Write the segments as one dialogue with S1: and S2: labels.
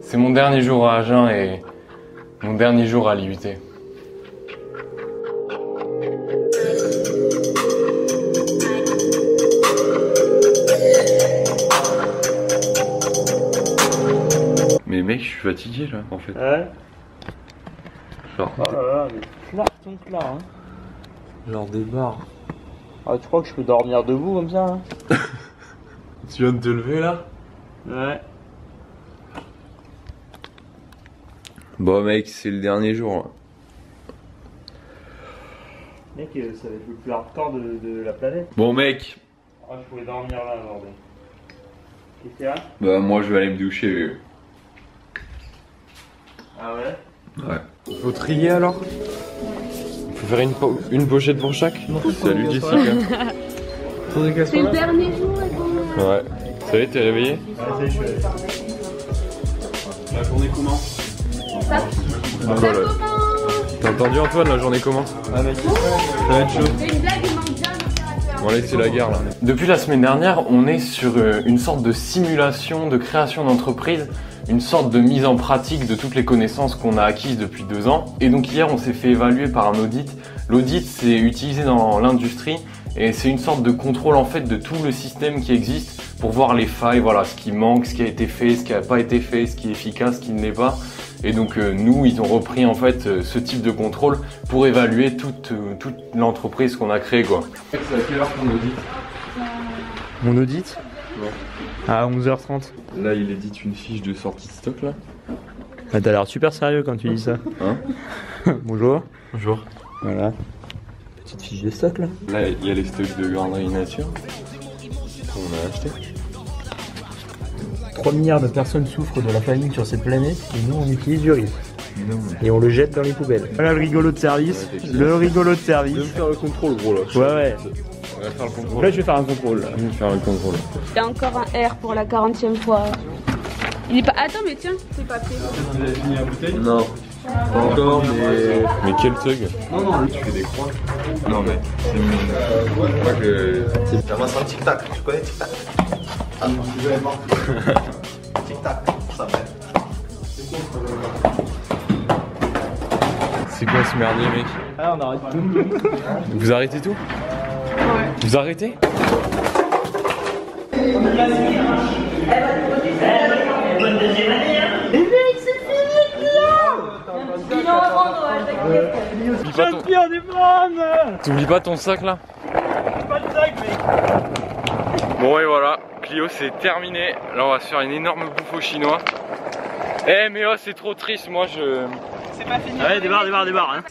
S1: C'est mon dernier jour à Agen et mon dernier jour à l'IUT. Mais mec, je suis fatigué là en fait.
S2: Ouais.
S1: Genre,
S2: Oh là là, mais clair, ton clair, hein.
S1: genre des barres.
S2: Ah, tu crois que je peux dormir debout comme ça, hein?
S1: Tu viens de te lever là?
S2: Ouais.
S1: Bon mec, c'est le dernier jour. Hein.
S2: Mec, ça va être le plus hardcore de la planète.
S1: Bon mec.
S2: Ah, je pouvais dormir là, bordel. Qu'est-ce qu'il y a?
S1: Bah moi je vais aller me doucher.
S2: Ah ouais?
S1: Ouais. Faut trier alors? Faut faire une pochette pour chaque? Salut Jessica.
S3: C'est le dernier jour et bon.
S1: Ouais. Ça y est, t'es réveillé?
S2: Ouais, je suis réveillé. La journée commence.
S3: Ça
S1: Voilà. T'as entendu Antoine, la journée commence?
S2: Ah mec, ça va être chaud.
S3: C'est une blague, il manque bien l'opérateur.
S1: Bon allez, c'est la guerre là. Depuis la semaine dernière, on est sur une sorte de simulation de création d'entreprise, une sorte de mise en pratique de toutes les connaissances qu'on a acquises depuis 2 ans. Et donc hier, on s'est fait évaluer par un audit. L'audit, c'est utilisé dans l'industrie et c'est une sorte de contrôle en fait de tout le système qui existe pour voir les failles, voilà, ce qui manque, ce qui a été fait, ce qui n'a pas été fait, ce qui est efficace, ce qui ne l'est pas. Et donc nous, ils ont repris en fait ce type de contrôle pour évaluer toute l'entreprise qu'on a créée quoi. C'est à quelle heure ton audit?
S2: Mon audit?
S1: Ouais.
S2: À 11h30.
S1: Là, il édite une fiche de sortie de stock là.
S2: Ah, t'as l'air super sérieux quand tu dis ça.
S1: Hein?
S2: Bonjour.
S1: Bonjour.
S2: Voilà. Petite fiche de stock là.
S1: Là, il y a les stocks de Grandrie Nature qu'on a acheté.
S2: 3 milliards de personnes souffrent de la famine sur cette planète et nous on utilise du riz. Et on le jette dans les poubelles. Voilà le rigolo de service. Le rigolo de service.
S1: Je vais me faire le contrôle gros là.
S2: Ouais ouais.
S1: On va faire le contrôle.
S2: Là je vais faire un contrôle.
S1: Je vais faire le contrôle.
S3: Il y a encore un R pour la 40e fois. Il est pas. Attends, mais tiens, c'est papier.
S2: Vous avez fini la bouteille?
S1: Non. Pas encore, mais. Mais quel thug? Non, non, lui tu fais des croix. Non, mais. C'est. Je crois que.
S4: C'est un tic-tac, tu connais tic-tac? Ah, je vais voir. Tic-tac, ça s'appelle.
S1: C'est quoi ce merdier, mec?
S2: Ah, on arrête tout.
S1: Vous arrêtez tout?
S3: Ouais.
S1: Vous arrêtez? T'oublies pas ton sac là?
S2: Pas de sac, mec.
S1: Bon et voilà, Clio c'est terminé. Là on va se faire une énorme bouffe au chinois. Eh mais oh c'est trop triste, moi je...
S2: C'est pas fini. Allez, débarre. Hein.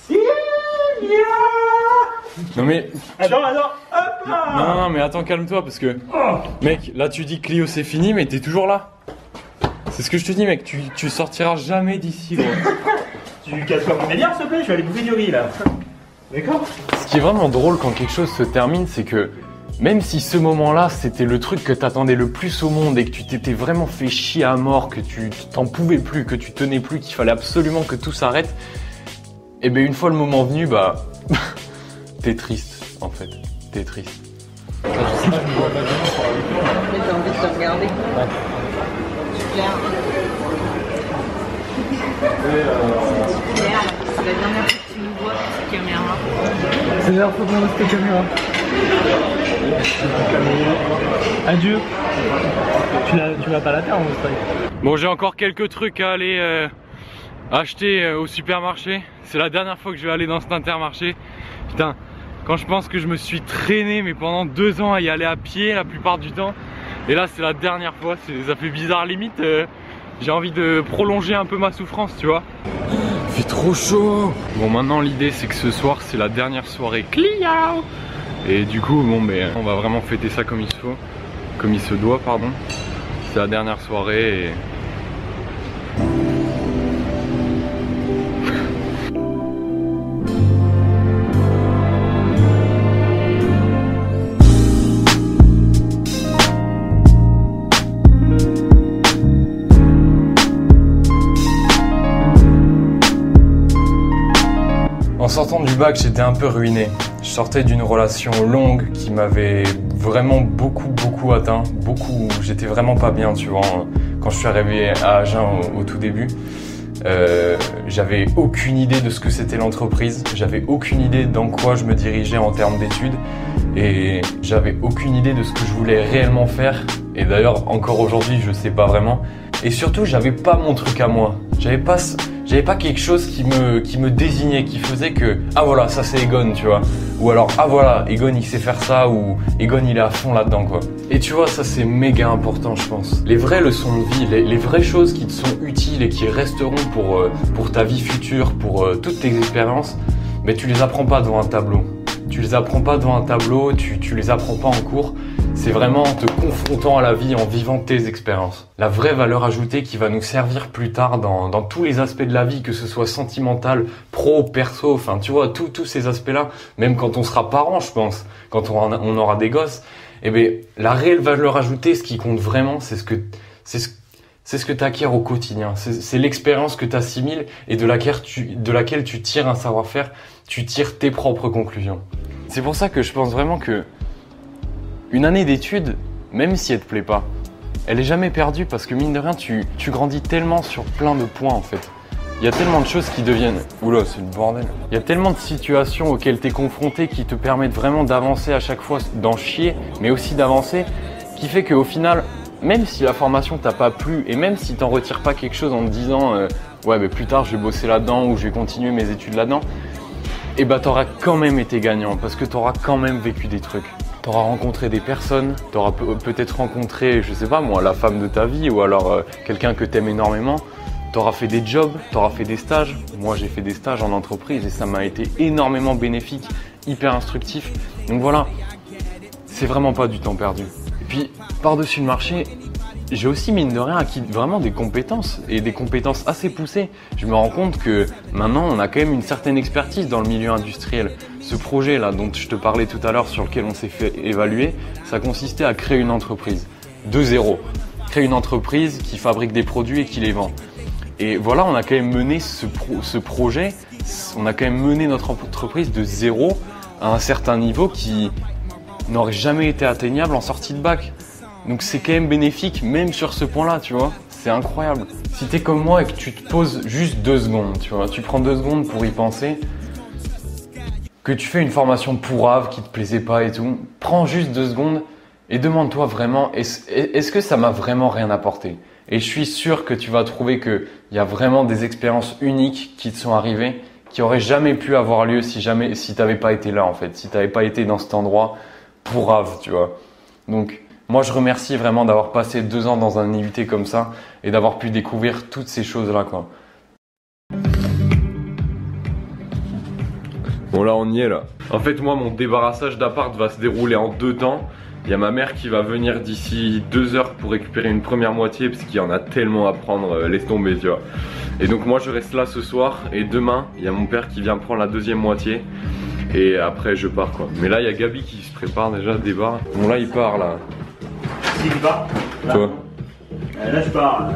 S1: Non mais...
S2: Attends, hop là.
S1: Non mais attends, calme-toi parce que... Mec, là tu dis Clio c'est fini mais t'es toujours là. C'est ce que je te dis mec, tu sortiras jamais d'ici gros.
S2: Tu casses pas mon délire s'il te plaît, je vais aller bouffer du riz là. D'accord?
S1: Ce qui est vraiment drôle quand quelque chose se termine, c'est que même si ce moment-là c'était le truc que t'attendais le plus au monde et que tu t'étais vraiment fait chier à mort, que tu t'en pouvais plus, que tu tenais plus, qu'il fallait absolument que tout s'arrête, et ben une fois le moment venu, bah t'es triste en fait, t'es triste.
S5: Mais t'as envie de te regarder. Super. C'est la dernière fois que tu nous vois sur cette caméra.
S2: C'est la dernière fois qu'on voit cette caméra. Adieu. Tu vas pas la faire mon steak.
S1: Bon, j'ai encore quelques trucs à aller acheter au supermarché. C'est la dernière fois que je vais aller dans cet Intermarché. Putain, quand je pense que je me suis traîné mais pendant 2 ans à y aller à pied la plupart du temps. Et là c'est la dernière fois, ça fait bizarre limite. J'ai envie de prolonger un peu ma souffrance, tu vois. Il fait trop chaud. Bon, maintenant l'idée c'est que ce soir c'est la dernière soirée Clio. Et du coup, bon, mais on va vraiment fêter ça comme il se faut, comme il se doit, pardon. C'est la dernière soirée et... En sortant du bac, j'étais un peu ruiné. Je sortais d'une relation longue qui m'avait vraiment beaucoup atteint. J'étais vraiment pas bien, tu vois. quand je suis arrivé à Agen au tout début. J'avais aucune idée de ce que c'était l'entreprise, j'avais aucune idée dans quoi je me dirigeais en termes d'études et j'avais aucune idée de ce que je voulais réellement faire. Et d'ailleurs, encore aujourd'hui, je sais pas vraiment. Et surtout, j'avais pas mon truc à moi. J'avais pas quelque chose qui me désignait, qui faisait que ah voilà, ça c'est Egon, tu vois. Ou alors ah voilà, Egon il sait faire ça, ou Egon il est à fond là-dedans quoi. Et tu vois, ça c'est méga important je pense. Les vraies leçons de vie, les vraies choses qui te sont utiles et qui resteront pour ta vie future, pour toutes tes expériences, mais tu les apprends pas devant un tableau. Tu les apprends pas devant un tableau, tu les apprends pas en cours. C'est vraiment en te confrontant à la vie, en vivant tes expériences. La vraie valeur ajoutée qui va nous servir plus tard dans tous les aspects de la vie, que ce soit sentimental, pro, perso, enfin tu vois, tous ces aspects-là, même quand on sera parent, je pense, quand on aura des gosses, eh bien, la réelle valeur ajoutée, ce qui compte vraiment, c'est ce que tu acquiers au quotidien. C'est l'expérience que tu assimiles et de laquelle tu tires un savoir-faire, tu tires tes propres conclusions. C'est pour ça que je pense vraiment que une année d'études, même si elle te plaît pas, elle est jamais perdue parce que mine de rien, tu grandis tellement sur plein de points en fait. Il y a tellement de choses qui deviennent... Oula, c'est le bordel. Il y a tellement de situations auxquelles tu es confronté qui te permettent vraiment d'avancer à chaque fois, d'en chier, mais aussi d'avancer, qui fait qu'au final, même si la formation t'a pas plu et même si t'en retires pas quelque chose en te disant ouais mais plus tard je vais bosser là-dedans ou je vais continuer mes études là-dedans, et bah t'auras quand même été gagnant parce que t'auras quand même vécu des trucs. T'auras rencontré des personnes, t'auras peut-être rencontré, je sais pas moi, la femme de ta vie ou alors quelqu'un que t'aimes énormément. T'auras fait des jobs, t'auras fait des stages. Moi j'ai fait des stages en entreprise et ça m'a été énormément bénéfique, hyper instructif. Donc voilà, c'est vraiment pas du temps perdu. Et puis par-dessus le marché, j'ai aussi mine de rien acquis vraiment des compétences et des compétences assez poussées. Je me rends compte que maintenant on a quand même une certaine expertise dans le milieu industriel. Ce projet là dont je te parlais tout à l'heure sur lequel on s'est fait évaluer, ça consistait à créer une entreprise de zéro. Créer une entreprise qui fabrique des produits et qui les vend. Et voilà, on a quand même mené ce projet, on a quand même mené notre entreprise de zéro à un certain niveau qui n'aurait jamais été atteignable en sortie de bac. Donc c'est quand même bénéfique, même sur ce point-là, tu vois. C'est incroyable. Si t'es comme moi et que tu te poses juste 2 secondes, tu vois, tu prends 2 secondes pour y penser, que tu fais une formation pourrave qui te plaisait pas et tout, prends juste 2 secondes et demande-toi vraiment, est-ce que ça m'a vraiment rien apporté? Et je suis sûr que tu vas trouver qu'il y a vraiment des expériences uniques qui te sont arrivées, qui auraient jamais pu avoir lieu si t'avais pas été là en fait, si t'avais pas été dans cet endroit pourrave, tu vois. Donc moi je remercie vraiment d'avoir passé 2 ans dans un IUT comme ça et d'avoir pu découvrir toutes ces choses-là quoi. Bon là on y est là. En fait moi mon débarrassage d'appart va se dérouler en 2 temps. Il y a ma mère qui va venir d'ici 2 heures pour récupérer une première moitié parce qu'il y en a tellement à prendre, laisse tomber tu vois. Et donc moi je reste là ce soir et demain il y a mon père qui vient prendre la 2e moitié et après je pars quoi. Mais là il y a Gabi qui se prépare déjà, débarque. Bon là il part là.
S2: Il part là.
S1: Toi
S2: Là je pars.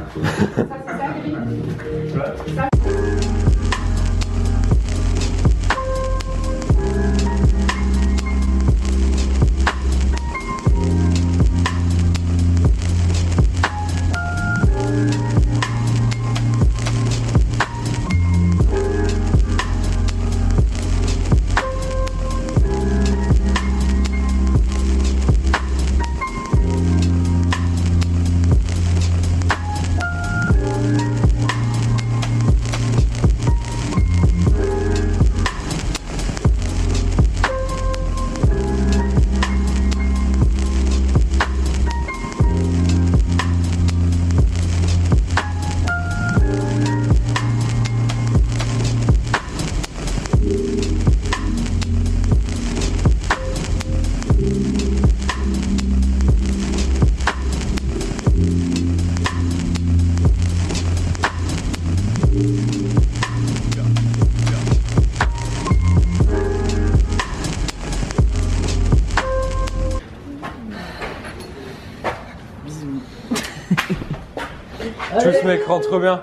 S1: Tous mec, rentre bien.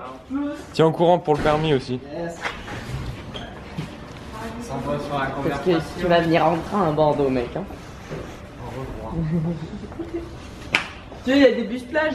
S1: Tiens au courant pour le permis aussi.
S5: Parce que si tu vas venir en train à Bordeaux, mec. Hein. Tu sais, il y a des bus plages.